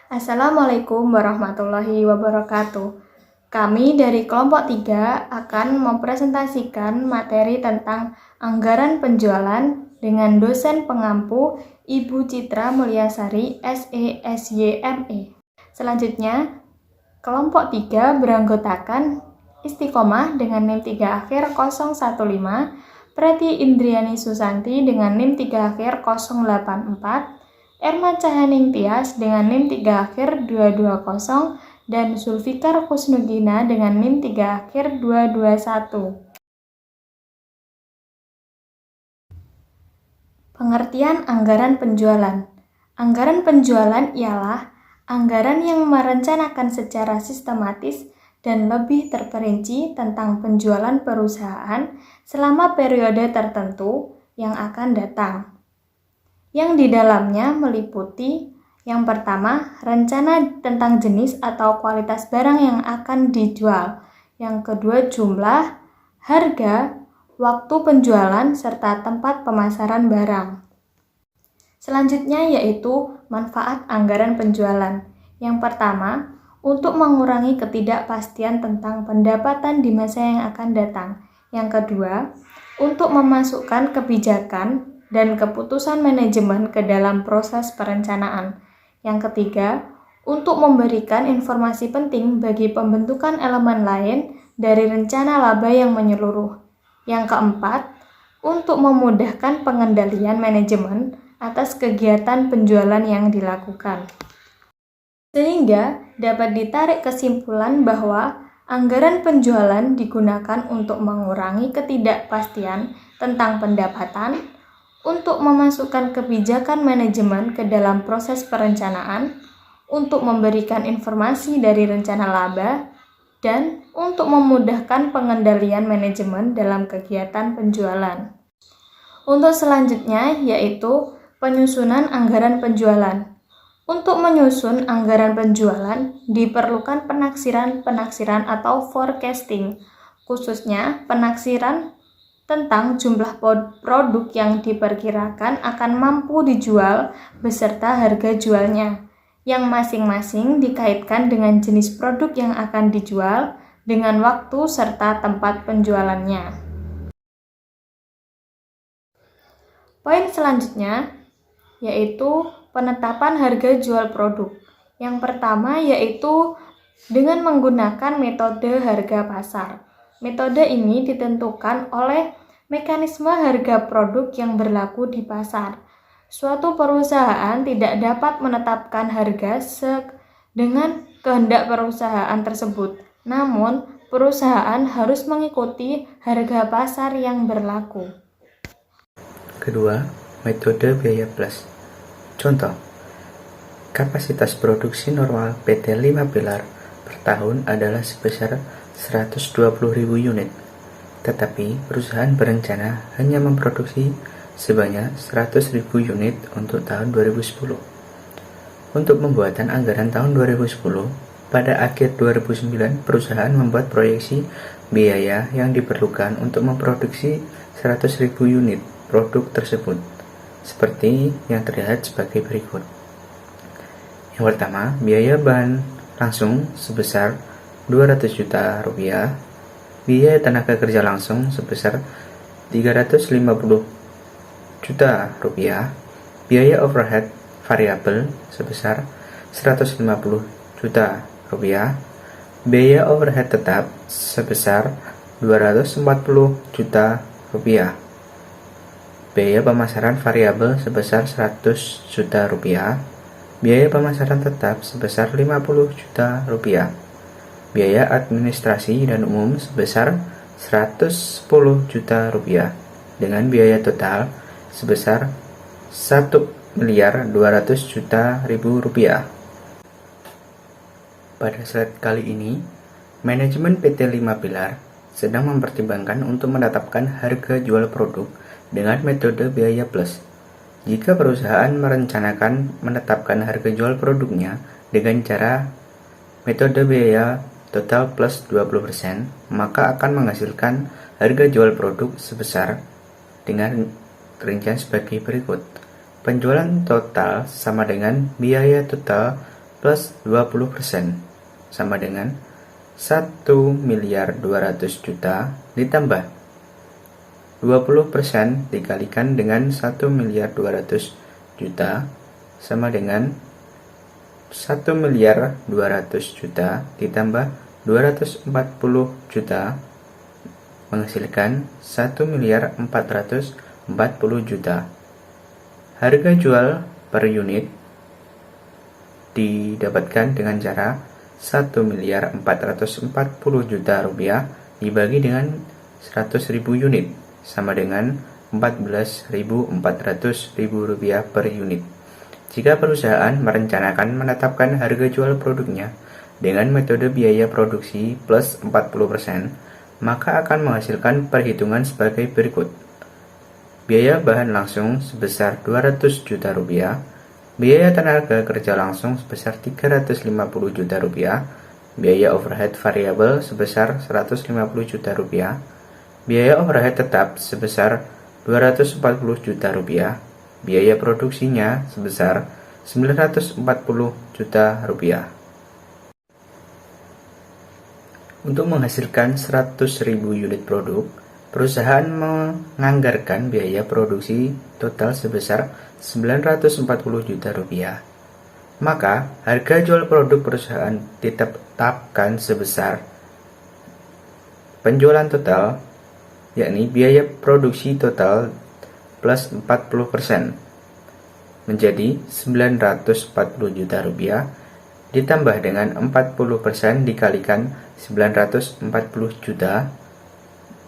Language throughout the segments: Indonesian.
Assalamualaikum warahmatullahi wabarakatuh. Kami dari kelompok 3 akan mempresentasikan materi tentang anggaran penjualan dengan dosen pengampu Ibu Citra Mulyasari, SESYME. Selanjutnya, kelompok 3 beranggotakan Istiqomah dengan NIM 3 akhir 015, Preti Indriani Susanti dengan NIM 3 akhir 084, Erma Cahaning Tias dengan NIM 3 akhir 220 dan Zulfikar Kusnugina dengan NIM 3 akhir 221. Pengertian anggaran penjualan. Anggaran penjualan ialah anggaran yang merencanakan secara sistematis dan lebih terperinci tentang penjualan perusahaan selama periode tertentu yang akan datang. Yang di dalamnya meliputi yang pertama, rencana tentang jenis atau kualitas barang yang akan dijual. Yang kedua, jumlah, harga, waktu penjualan, serta tempat pemasaran barang. Selanjutnya yaitu manfaat anggaran penjualan. Yang pertama, untuk mengurangi ketidakpastian tentang pendapatan di masa yang akan datang. Yang kedua, untuk memasukkan kebijakan dan keputusan manajemen ke dalam proses perencanaan. Yang ketiga, untuk memberikan informasi penting bagi pembentukan elemen lain dari rencana laba yang menyeluruh. Yang keempat, untuk memudahkan pengendalian manajemen atas kegiatan penjualan yang dilakukan. Sehingga dapat ditarik kesimpulan bahwa anggaran penjualan digunakan untuk mengurangi ketidakpastian tentang pendapatan, untuk memasukkan kebijakan manajemen ke dalam proses perencanaan, untuk memberikan informasi dari rencana laba, dan untuk memudahkan pengendalian manajemen dalam kegiatan penjualan. Untuk selanjutnya yaitu penyusunan anggaran penjualan. Untuk menyusun anggaran penjualan diperlukan penaksiran atau forecasting, khususnya penaksiran tentang jumlah produk yang diperkirakan akan mampu dijual beserta harga jualnya, yang masing-masing dikaitkan dengan jenis produk yang akan dijual dengan waktu serta tempat penjualannya. Poin selanjutnya yaitu penetapan harga jual produk. Yang pertama yaitu dengan menggunakan metode harga pasar. Metode ini ditentukan oleh mekanisme harga produk yang berlaku di pasar. Suatu perusahaan tidak dapat menetapkan harga dengan kehendak perusahaan tersebut. Namun, perusahaan harus mengikuti harga pasar yang berlaku. Kedua, metode biaya plus. Contoh, kapasitas produksi normal PT 5 Pilar per tahun adalah sebesar 120.000 unit, tetapi perusahaan berencana hanya memproduksi sebanyak 100.000 unit untuk tahun 2010. Untuk pembuatan anggaran tahun 2010, pada akhir 2009 perusahaan membuat proyeksi biaya yang diperlukan untuk memproduksi 100.000 unit produk tersebut, seperti yang terlihat sebagai berikut. Yang pertama, biaya bahan langsung sebesar 200 juta rupiah, biaya tenaga kerja langsung sebesar 350 juta rupiah, biaya overhead variabel sebesar 150 juta rupiah, biaya overhead tetap sebesar 240 juta rupiah, biaya pemasaran variabel sebesar 100 juta rupiah, biaya pemasaran tetap sebesar 50 juta rupiah, biaya administrasi dan umum sebesar 110 juta rupiah, dengan biaya total sebesar 1.200.000.000 rupiah. Pada slide kali ini, manajemen PT 5 Pilar sedang mempertimbangkan untuk menetapkan harga jual produk dengan metode biaya plus. Jika perusahaan merencanakan menetapkan harga jual produknya dengan cara metode biaya total plus 20%, maka akan menghasilkan harga jual produk sebesar dengan rincian sebagai berikut. Penjualan total sama dengan biaya total plus 20% sama dengan 1.200.000.000 ditambah 20% dikalikan dengan 1.200.000.000 sama dengan 1.200.000.000 ditambah 240 juta menghasilkan 1.440.000.000. Harga jual per unit didapatkan dengan cara 1.440.000.000 rupiah dibagi dengan 100.000 unit sama dengan 14.400.000 rupiah per unit. Jika perusahaan merencanakan menetapkan harga jual produknya dengan metode biaya produksi plus 40%, maka akan menghasilkan perhitungan sebagai berikut. Biaya bahan langsung sebesar 200 juta rupiah, biaya tenaga kerja langsung sebesar 350 juta rupiah, biaya overhead variabel sebesar 150 juta rupiah, biaya overhead tetap sebesar 240 juta rupiah, biaya produksinya sebesar 940 juta rupiah. Untuk menghasilkan 100.000 unit produk, perusahaan menganggarkan biaya produksi total sebesar 940 juta rupiah. Maka, harga jual produk perusahaan ditetapkan sebesar penjualan total, yakni biaya produksi total plus 40%, menjadi 940 juta rupiah, ditambah dengan 40% dikalikan 940 juta,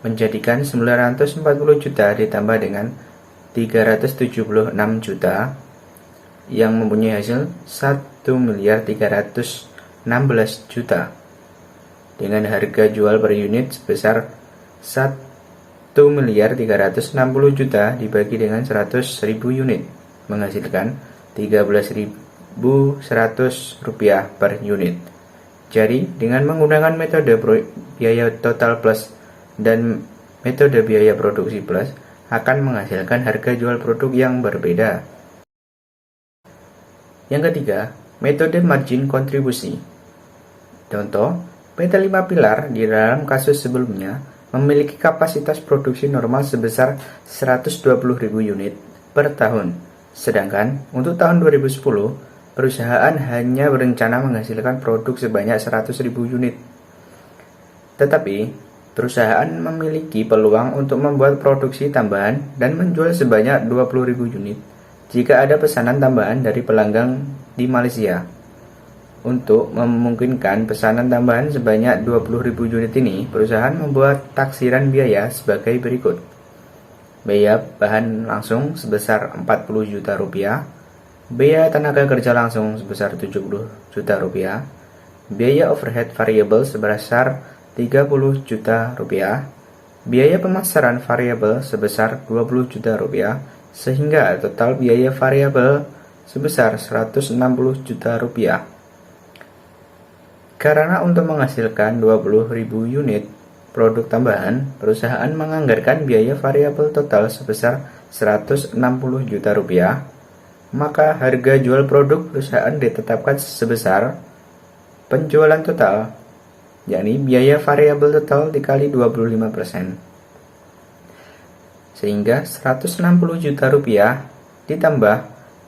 menjadikan 940 juta ditambah dengan 376 juta, yang mempunyai hasil 1.316 juta, dengan harga jual per unit sebesar 1.360 juta dibagi dengan 100.000 unit, menghasilkan 13.100 rupiah per unit. Jadi, dengan menggunakan metode biaya total plus dan metode biaya produksi plus, akan menghasilkan harga jual produk yang berbeda. Yang ketiga, metode margin kontribusi. Contoh, PT 5 Pilar di dalam kasus sebelumnya memiliki kapasitas produksi normal sebesar 120.000 unit per tahun. Sedangkan untuk tahun 2010, perusahaan hanya berencana menghasilkan produk sebanyak 100.000 unit. Tetapi, perusahaan memiliki peluang untuk membuat produksi tambahan dan menjual sebanyak 20.000 unit jika ada pesanan tambahan dari pelanggan di Malaysia. Untuk memungkinkan pesanan tambahan sebanyak 20.000 unit ini, perusahaan membuat taksiran biaya sebagai berikut. Biaya bahan langsung sebesar 40 juta rupiah, biaya tenaga kerja langsung sebesar 70 juta rupiah, biaya overhead variabel sebesar 30 juta rupiah, biaya pemasaran variabel sebesar 20 juta rupiah, sehingga total biaya variabel sebesar 160 juta rupiah. Karena untuk menghasilkan 20.000 unit produk tambahan, perusahaan menganggarkan biaya variabel total sebesar 160 juta rupiah, maka harga jual produk perusahaan ditetapkan sebesar penjualan total, yakni biaya variabel total dikali 25%. Sehingga 160 juta rupiah ditambah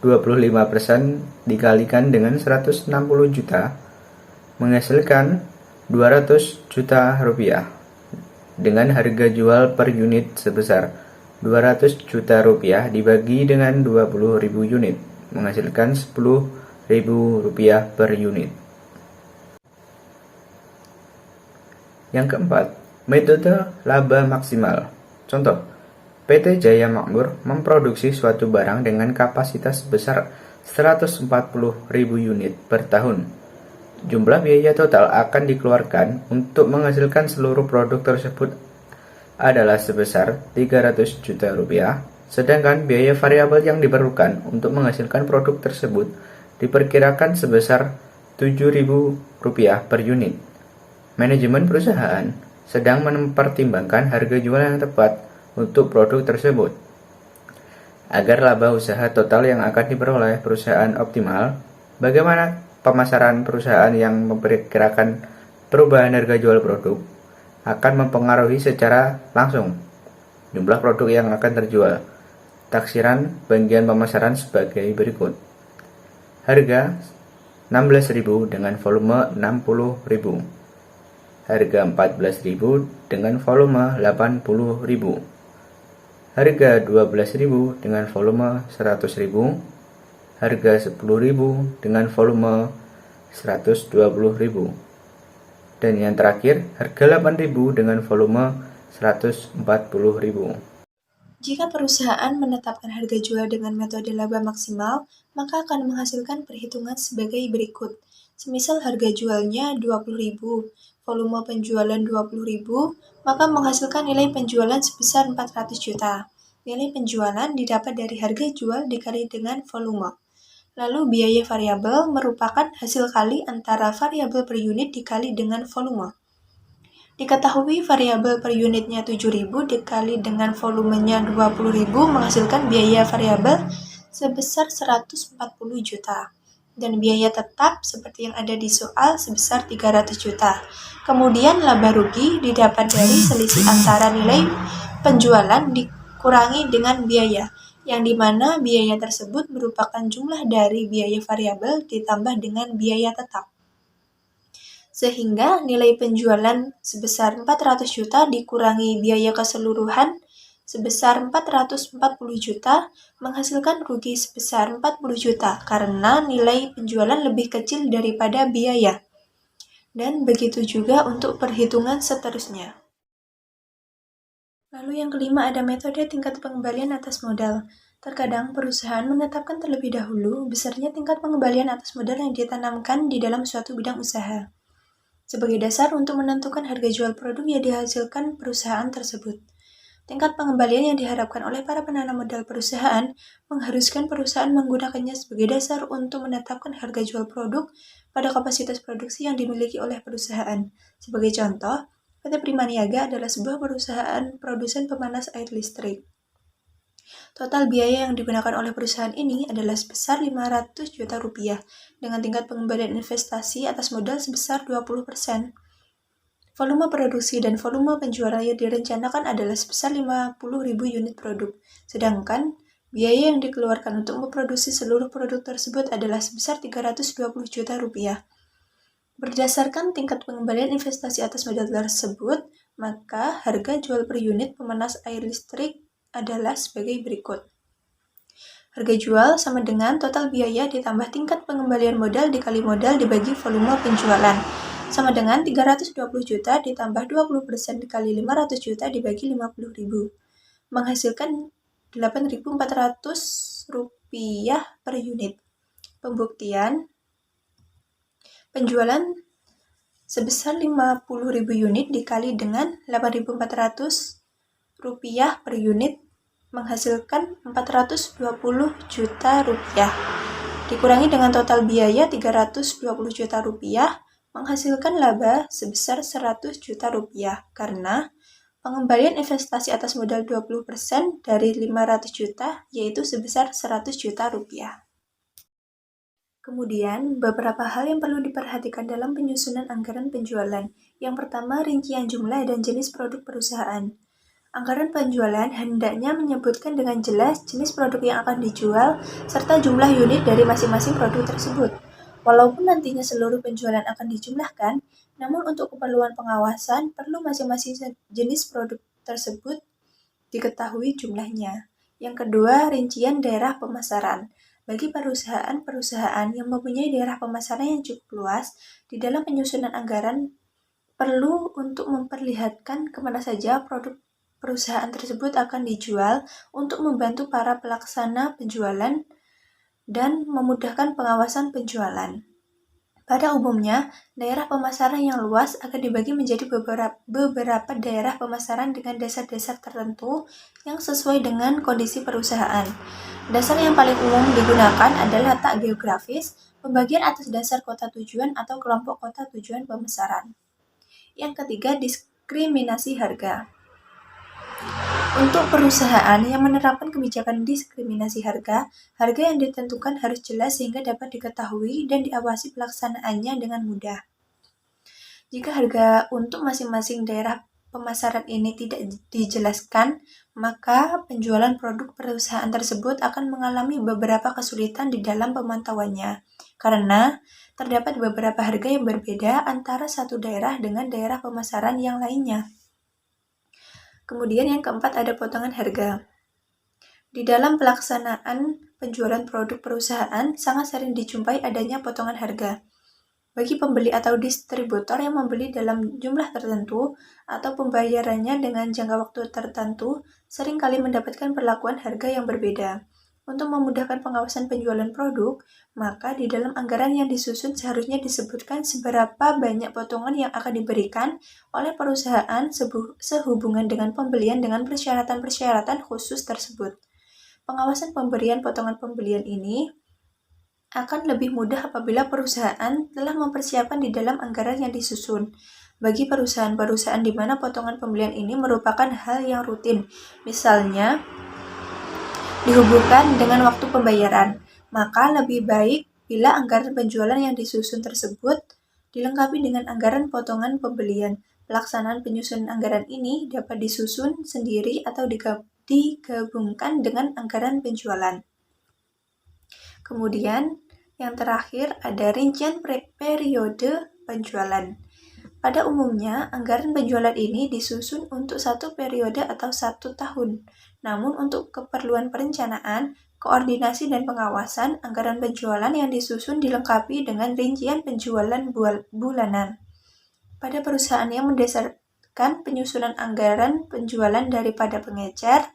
25% dikalikan dengan 160 juta menghasilkan 200 juta rupiah, dengan harga jual per unit sebesar 200 juta rupiah dibagi dengan 20.000 unit, menghasilkan 10.000 rupiah per unit. Yang keempat, metode laba maksimal. Contoh, PT Jaya Makmur memproduksi suatu barang dengan kapasitas sebesar 140.000 unit per tahun. Jumlah biaya total akan dikeluarkan untuk menghasilkan seluruh produk tersebut adalah sebesar 300 juta rupiah, sedangkan biaya variabel yang diperlukan untuk menghasilkan produk tersebut diperkirakan sebesar 7.000 rupiah per unit. Manajemen perusahaan sedang mempertimbangkan harga jual yang tepat untuk produk tersebut. Agar laba usaha total yang akan diperoleh perusahaan optimal, bagaimana pemasaran perusahaan yang memperkirakan perubahan harga jual produk akan mempengaruhi secara langsung jumlah produk yang akan terjual. Taksiran bagian pemasaran sebagai berikut. Harga 16.000 dengan volume 60.000. Harga 14.000 dengan volume 80.000. Harga 12.000 dengan volume 100.000. Harga 10.000 dengan volume 120.000. Dan yang terakhir, harga 8.000 dengan volume 140.000. Jika perusahaan menetapkan harga jual dengan metode laba maksimal, maka akan menghasilkan perhitungan sebagai berikut. Semisal harga jualnya 20.000, volume penjualan 20.000, maka menghasilkan nilai penjualan sebesar 400 juta. Nilai penjualan didapat dari harga jual dikali dengan volume. Lalu biaya variabel merupakan hasil kali antara variabel per unit dikali dengan volume. Diketahui variabel per unitnya 7.000 dikali dengan volumenya 20.000 menghasilkan biaya variabel sebesar 140 juta. Dan biaya tetap seperti yang ada di soal sebesar 300 juta. Kemudian laba rugi didapat dari selisih antara nilai penjualan dikurangi dengan biaya, yang dimana biaya tersebut merupakan jumlah dari biaya variabel ditambah dengan biaya tetap. Sehingga nilai penjualan sebesar 400 juta dikurangi biaya keseluruhan sebesar 440 juta menghasilkan rugi sebesar 40 juta karena nilai penjualan lebih kecil daripada biaya. Dan begitu juga untuk perhitungan seterusnya. Lalu yang kelima ada metode tingkat pengembalian atas modal. Terkadang perusahaan menetapkan terlebih dahulu besarnya tingkat pengembalian atas modal yang ditanamkan di dalam suatu bidang usaha sebagai dasar untuk menentukan harga jual produk yang dihasilkan perusahaan tersebut. Tingkat pengembalian yang diharapkan oleh para penanam modal perusahaan mengharuskan perusahaan menggunakannya sebagai dasar untuk menetapkan harga jual produk pada kapasitas produksi yang dimiliki oleh perusahaan. Sebagai contoh, PT Primaniaga adalah sebuah perusahaan produsen pemanas air listrik. Total biaya yang digunakan oleh perusahaan ini adalah sebesar 500 juta rupiah dengan tingkat pengembalian investasi atas modal sebesar 20%. Volume produksi dan volume penjualan yang direncanakan adalah sebesar 50.000 unit produk, sedangkan biaya yang dikeluarkan untuk memproduksi seluruh produk tersebut adalah sebesar 320 juta rupiah. Berdasarkan tingkat pengembalian investasi atas modal tersebut, maka harga jual per unit pemanas air listrik adalah sebagai berikut. Harga jual sama dengan total biaya ditambah tingkat pengembalian modal dikali modal dibagi volume penjualan, sama dengan 320 juta ditambah 20% dikali 500 juta dibagi 50.000, menghasilkan 8.400 rupiah per unit. Pembuktian, penjualan sebesar 50.000 unit dikali dengan 8.400 rupiah per unit menghasilkan 420 juta rupiah. Dikurangi dengan total biaya 320 juta rupiah menghasilkan laba sebesar 100 juta rupiah karena pengembalian investasi atas modal 20% dari 500 juta yaitu sebesar 100 juta rupiah. Kemudian, beberapa hal yang perlu diperhatikan dalam penyusunan anggaran penjualan. Yang pertama, rincian jumlah dan jenis produk perusahaan. Anggaran penjualan hendaknya menyebutkan dengan jelas jenis produk yang akan dijual serta jumlah unit dari masing-masing produk tersebut. Walaupun nantinya seluruh penjualan akan dijumlahkan, namun untuk keperluan pengawasan perlu masing-masing jenis produk tersebut diketahui jumlahnya. Yang kedua, rincian daerah pemasaran. Bagi perusahaan-perusahaan yang mempunyai daerah pemasaran yang cukup luas, di dalam penyusunan anggaran perlu untuk memperlihatkan kemana saja produk perusahaan tersebut akan dijual untuk membantu para pelaksana penjualan dan memudahkan pengawasan penjualan. Pada umumnya, daerah pemasaran yang luas akan dibagi menjadi beberapa daerah pemasaran dengan dasar-dasar tertentu yang sesuai dengan kondisi perusahaan. Dasar yang paling umum digunakan adalah letak geografis, pembagian atas dasar kota tujuan atau kelompok kota tujuan pemasaran. Yang ketiga, diskriminasi harga. Untuk perusahaan yang menerapkan kebijakan diskriminasi harga, harga yang ditentukan harus jelas sehingga dapat diketahui dan diawasi pelaksanaannya dengan mudah. Jika harga untuk masing-masing daerah pemasaran ini tidak dijelaskan, maka penjualan produk perusahaan tersebut akan mengalami beberapa kesulitan di dalam pemantauannya, karena terdapat beberapa harga yang berbeda antara satu daerah dengan daerah pemasaran yang lainnya. Kemudian yang keempat ada potongan harga. Di dalam pelaksanaan penjualan produk perusahaan, sangat sering dijumpai adanya potongan harga. Bagi pembeli atau distributor yang membeli dalam jumlah tertentu atau pembayarannya dengan jangka waktu tertentu, seringkali mendapatkan perlakuan harga yang berbeda. Untuk memudahkan pengawasan penjualan produk, maka di dalam anggaran yang disusun seharusnya disebutkan seberapa banyak potongan yang akan diberikan oleh perusahaan sehubungan dengan pembelian dengan persyaratan-persyaratan khusus tersebut. Pengawasan pemberian potongan pembelian ini akan lebih mudah apabila perusahaan telah mempersiapkan di dalam anggaran yang disusun. Bagi perusahaan-perusahaan di mana potongan pembelian ini merupakan hal yang rutin, misalnya dihubungkan dengan waktu pembayaran, maka lebih baik bila anggaran penjualan yang disusun tersebut dilengkapi dengan anggaran potongan pembelian. Pelaksanaan penyusunan anggaran ini dapat disusun sendiri atau digabungkan dengan anggaran penjualan. Kemudian, yang terakhir ada rincian periode penjualan. Pada umumnya, anggaran penjualan ini disusun untuk satu periode atau 1 tahun. Namun untuk keperluan perencanaan, koordinasi dan pengawasan, anggaran penjualan yang disusun dilengkapi dengan rincian penjualan bulanan. Pada perusahaan yang mendasarkan penyusunan anggaran penjualan daripada pengecer,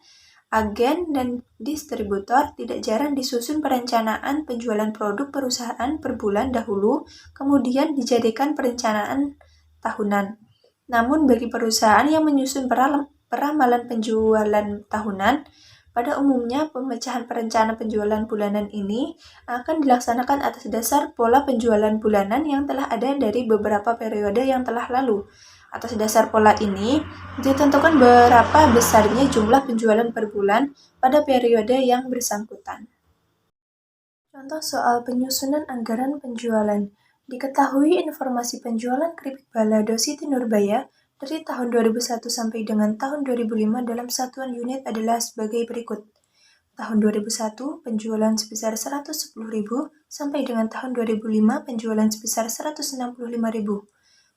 agen, dan distributor, tidak jarang disusun perencanaan penjualan produk perusahaan per bulan dahulu, kemudian dijadikan perencanaan tahunan. Namun bagi perusahaan yang menyusun peramalan penjualan tahunan, pada umumnya pemecahan perencanaan penjualan bulanan ini akan dilaksanakan atas dasar pola penjualan bulanan yang telah ada dari beberapa periode yang telah lalu. Atas dasar pola ini, ditentukan berapa besarnya jumlah penjualan per bulan pada periode yang bersangkutan. Contoh soal penyusunan anggaran penjualan. Diketahui informasi penjualan keripik balado Siti Nurbaya dari tahun 2001 sampai dengan tahun 2005 dalam satuan unit adalah sebagai berikut. Tahun 2001 penjualan sebesar 110.000 sampai dengan tahun 2005 penjualan sebesar 165.000.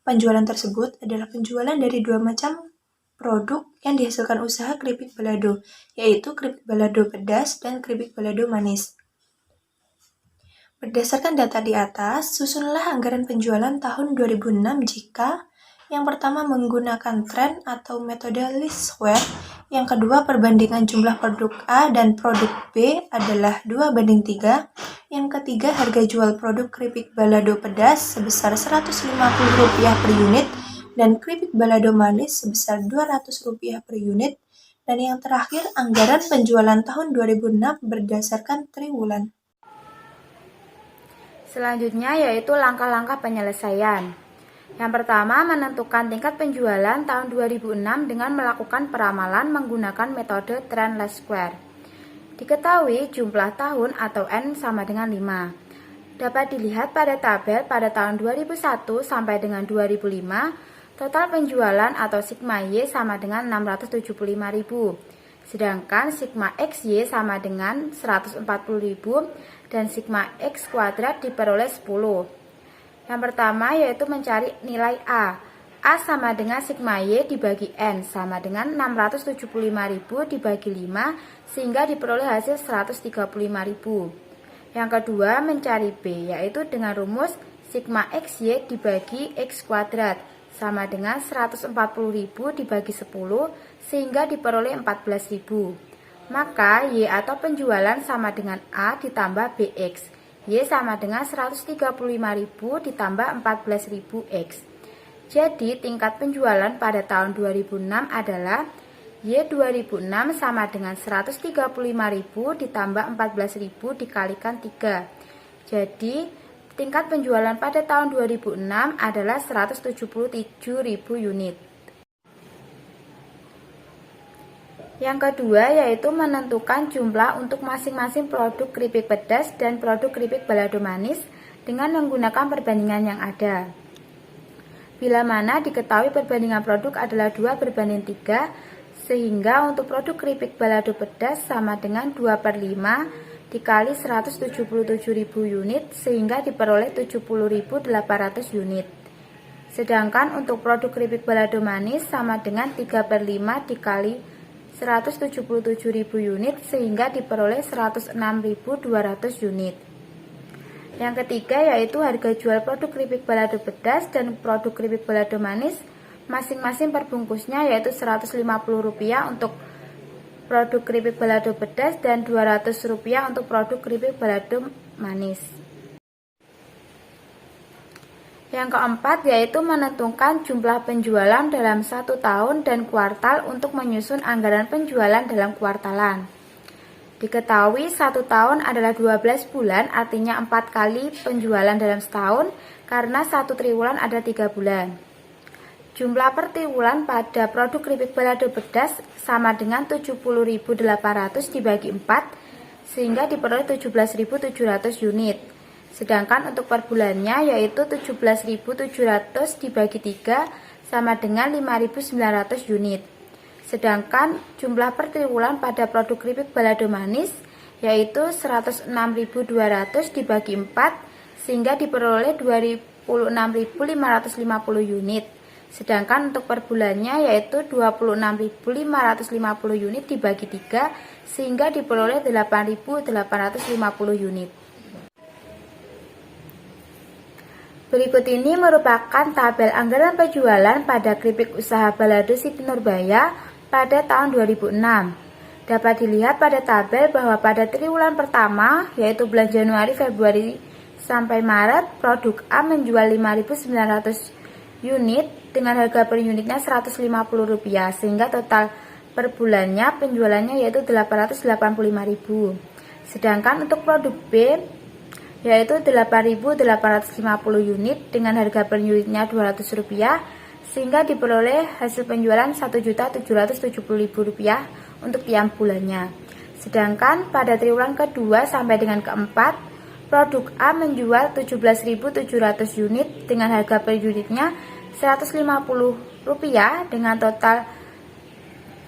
Penjualan tersebut adalah penjualan dari dua macam produk yang dihasilkan usaha keripik balado, yaitu keripik balado pedas dan keripik balado manis. Berdasarkan data di atas, susunlah anggaran penjualan tahun 2006 jika yang pertama menggunakan tren atau metode least square, yang kedua perbandingan jumlah produk A dan produk B adalah 2:3, yang ketiga harga jual produk keripik balado pedas sebesar Rp150 per unit dan keripik balado manis sebesar Rp200 per unit, dan yang terakhir anggaran penjualan tahun 2006 berdasarkan triwulan. Selanjutnya yaitu langkah-langkah penyelesaian. Yang pertama, menentukan tingkat penjualan tahun 2006 dengan melakukan peramalan menggunakan metode trend least square. Diketahui jumlah tahun atau N sama dengan 5. Dapat dilihat pada tabel pada tahun 2001 sampai dengan 2005, total penjualan atau sigma Y sama dengan 675.000. Sedangkan sigma XY sama dengan 140.000 dan sigma X kuadrat diperoleh 10. Yang pertama yaitu mencari nilai A. A sama dengan sigma Y dibagi N sama dengan 675.000 dibagi 5 sehingga diperoleh hasil 135.000. Yang kedua mencari B yaitu dengan rumus sigma XY dibagi X kuadrat sama dengan 140.000 dibagi 10 sehingga diperoleh 14.000. Maka Y atau penjualan sama dengan A ditambah BX. Y sama dengan 135.000 ditambah 14.000 X. Jadi tingkat penjualan pada tahun 2006 adalah Y 2006 sama dengan 135.000 ditambah 14.000 dikalikan 3. Jadi tingkat penjualan pada tahun 2006 adalah 177.000 unit. Yang kedua yaitu menentukan jumlah untuk masing-masing produk keripik pedas dan produk keripik balado manis dengan menggunakan perbandingan yang ada. Bila mana diketahui perbandingan produk adalah 2:3, sehingga untuk produk keripik balado pedas sama dengan 2/5 dikali 177.000 unit, sehingga diperoleh 70.800 unit. Sedangkan untuk produk keripik balado manis sama dengan 3/5 dikali 177.000 unit, sehingga diperoleh 106.200 unit. Yang ketiga yaitu harga jual produk keripik balado pedas dan produk keripik balado manis masing-masing perbungkusnya, yaitu Rp150 untuk produk keripik balado pedas dan Rp200 untuk produk keripik balado manis. Yang keempat yaitu menentukan jumlah penjualan dalam 1 tahun dan kuartal untuk menyusun anggaran penjualan dalam kuartalan. Diketahui 1 tahun adalah 12 bulan, artinya 4 kali penjualan dalam setahun, karena 1 triwulan ada 3 bulan. Jumlah per triwulan pada produk keripik balado pedas sama dengan 70.800 dibagi 4, sehingga diperoleh 17.700 unit. Sedangkan untuk per bulannya yaitu 17.700 dibagi 3 sama dengan 5.900 unit. Sedangkan jumlah per triwulan pada produk keripik balado manis yaitu 106.200 dibagi 4, sehingga diperoleh 26.550 unit. Sedangkan untuk per bulannya yaitu 26.550 unit dibagi 3, sehingga diperoleh 8.850 unit. Berikut ini merupakan tabel anggaran penjualan pada keripik usaha Balado Siti Nurbaya pada tahun 2006. Dapat dilihat pada tabel bahwa pada triwulan pertama, yaitu bulan Januari, Februari, sampai Maret, produk A menjual 5.900 unit dengan harga per unitnya Rp150, sehingga total per bulannya penjualannya yaitu 885.000. Sedangkan untuk produk B yaitu 8.850 unit dengan harga per unitnya Rp200, sehingga diperoleh hasil penjualan Rp1.770.000 untuk tiap bulannya. Sedangkan pada triwulan kedua sampai dengan keempat, produk A menjual 17.700 unit dengan harga per unitnya Rp150 dengan total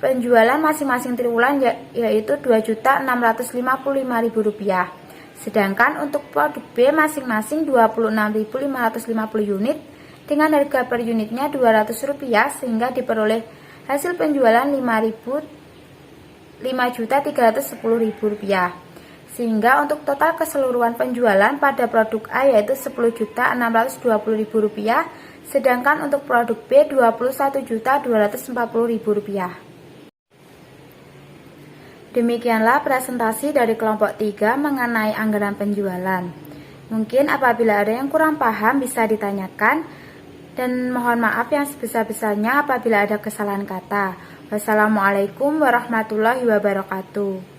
penjualan masing-masing triwulan yaitu Rp2.655.000. Sedangkan untuk produk B masing-masing 26.550 unit dengan harga per unitnya Rp200, sehingga diperoleh hasil penjualan Rp5.310.000. Sehingga untuk total keseluruhan penjualan pada produk A yaitu Rp10.620.000, sedangkan untuk produk B Rp21.240.000. Demikianlah presentasi dari kelompok 3 mengenai anggaran penjualan. Mungkin apabila ada yang kurang paham bisa ditanyakan, dan mohon maaf yang sebesar-besarnya apabila ada kesalahan kata. Wassalamualaikum warahmatullahi wabarakatuh.